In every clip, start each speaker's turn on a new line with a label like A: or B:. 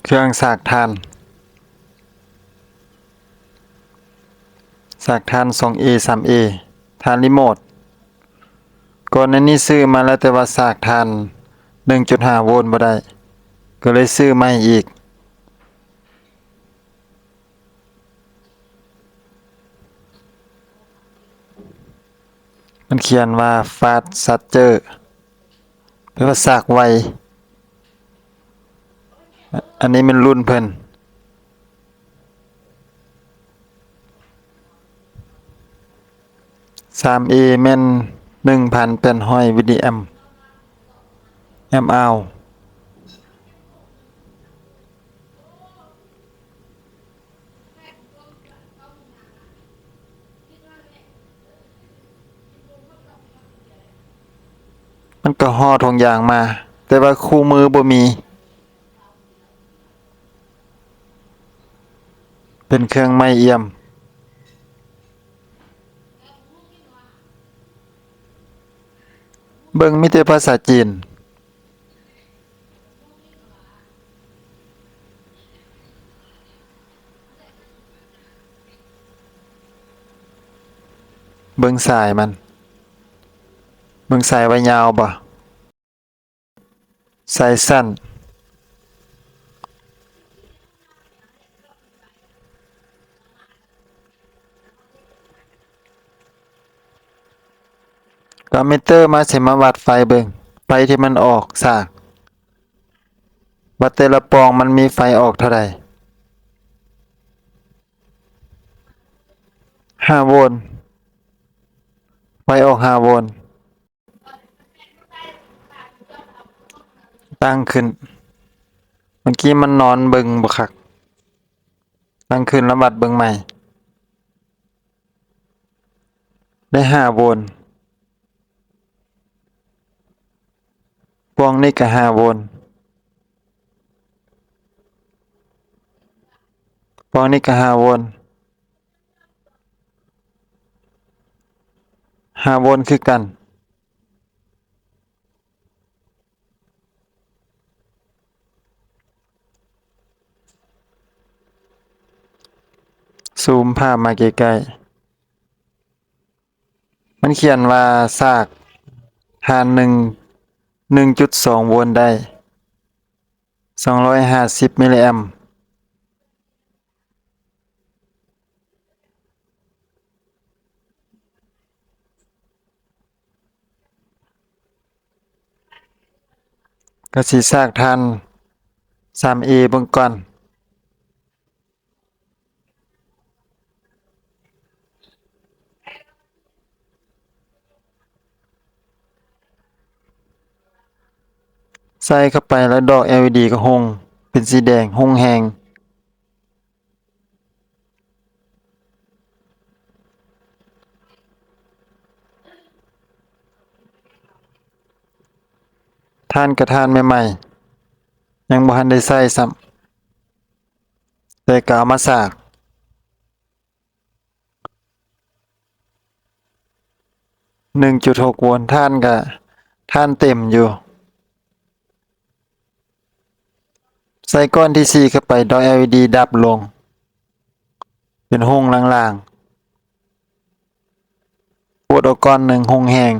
A: เครื่องสากถ่านสากถ่าน 2A 3A ถ่านรีโมทก่อนหน้านี้ซื้อมาแล้วแต่ว่าสากถ่าน 1.5 โวลต์บ่ได้ก็เลยซื้อใหม่อีกมันเขียนว่า Fast Charger แปลว่าสากไวอันนี้มันรุ่นเพิ่น 3A แม่น 1,800 วิลลิแอมป์อาวมันก็ห่อถุงยางมา แต่ว่าคู่มือบ่มี เป็นเครื่องไม้เอี่ยม เบิ่งมีแต่ภาษาจีน เบิ่งสายมัน เบิ่งสายว่ายาวบ่สายสั้นก็มิเตอร์มาสิมาวัดไฟเบิ่งไฟที่มันออกสากว่าแต่ละปองมันมีไฟออกเท่าใด5 โวลต์ไฟออก5 โวลต์ตั้งขึ้นเมื่อกี้มันนอนเบิ่งบ่คักตั้งขึ้นแล้ววัดเบิ่งใหม่ได้5 โวลต์ปองนี้ก็5 โวลต์ปองนี้ก็5 โวลต์5 โวลต์คือกันซูมภาพมาใกล้ๆมันเขียนว่าสากถ่าน1.2 โวลต์ได้250 มิลลิแอมป์ก็สิสากถ่าน 3A เบิ่งก่อนใส่เข้าไปแล้วดอก LED ก็หงเป็นสีแดงหงแฮงถ่านก็ถ่านใหม่ๆยังบ่ทันได้ใส่ซ้ำแต่ก็เอามาสาก 1.6 โวลต์ถ่านก็ถ่านเต็มอยู่ใส่ก้อนที่4เข้าไปดอก LED ดับลงเป็นหงล่างๆปวดออกก้อนหนึ่งหงแฮง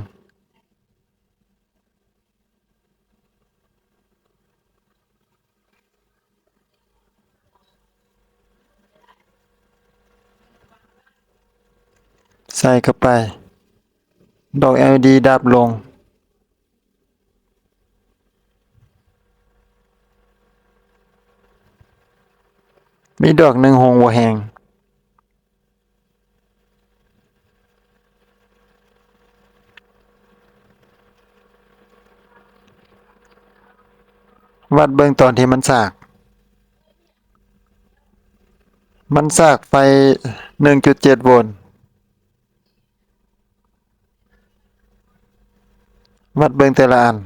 A: ใส่เข้าไปดอก LED ดับลงมีดอกหนึ่งหงบ่แฮงวัดเบิ่งตอนที่มันสากมันสากไฟ 1.7 โวลต์วัดเบิ่งแต่ละอัน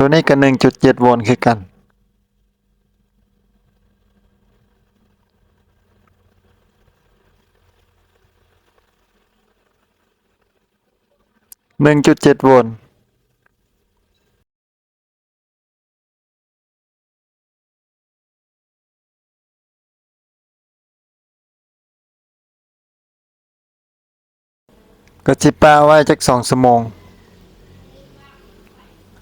A: ตัวนี้ก็ 1.7 โวลต์คือกัน1.7 โวลต์ ก็สิปาไว้จัก2ชั่วโมง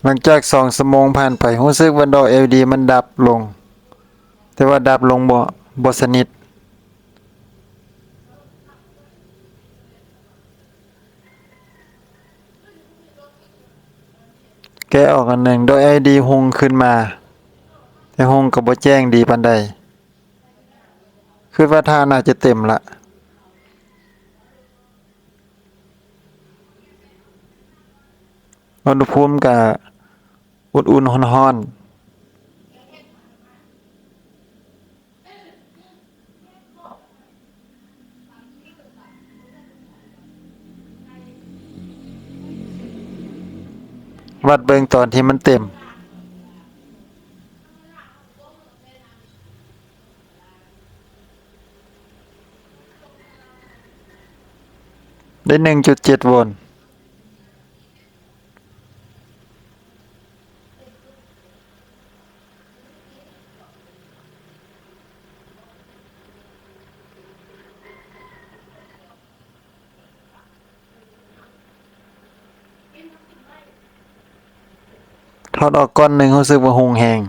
A: หลังจาก2ชั่วโมงผ่านไปรู้สึกว่าดอก LED มันดับลงแต่ว่าดับลงบ่สนิทแกะออกอันหนึ่งดอก LED หุงขึ้นมาแต่หุงก็บ่แจ้งดีปานใดคิดว่าทานน่าจะเต็มละอุณหภูมิก็อุ่นๆร้อนๆวัดเบิ่งตอนที่มันเต็มได้ 1.7 โวลต์ถอดออกก้อนหนึ่งรู้สึกว่าหุงแฮง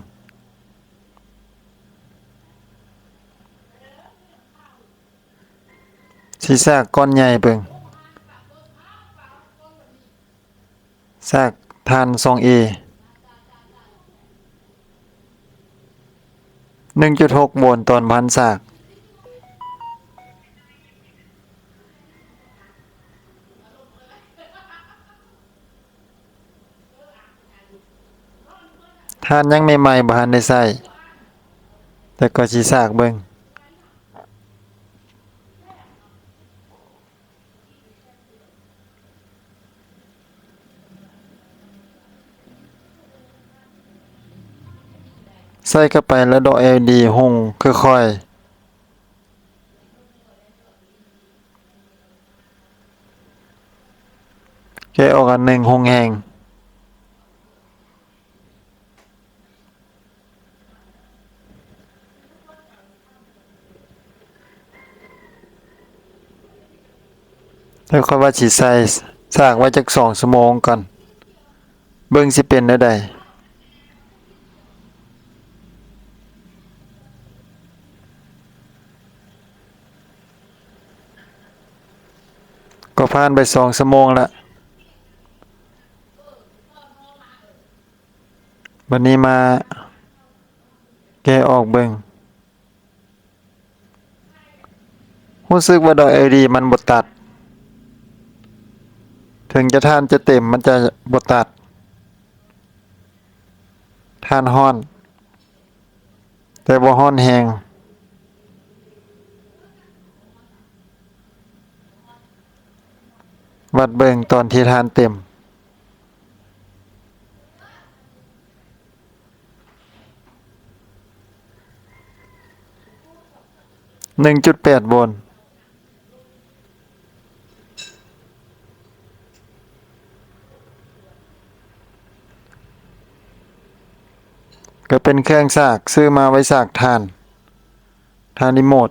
A: สิซากก้อนใหญ่เบิ่งซากทาน 2A 1.6 โวลต์ตอนพันซากทานยังใหม่ๆบ่ทันได้ใช้แต่ก็สิซากเบิ่งใส่เข้าไปแล้วดอก LED หุงค่อยๆแกะออกอันหนึ่งหุงแฮงแล้วค่อยว่าสิใส่ซากไว้จัก2ชั่วโมงก่อนเบิ่งสิเป็นแนวใดก็ผ่านไป2ชั่วโมงแล้ววันนี้มาแกะออกเบิ่งรู้สึกว่าดอก LED มันบ่ตัดถึงจะทานจะเต็มมันจะบ่ตัดทานร้อนแต่บ่ร้อนแฮงวัดเบิ่งตอนที่ทานเต็ม 1.8 โวลต์ก็เป็นเครื่องซากซื้อมาไว้ซากถ่านรีโมท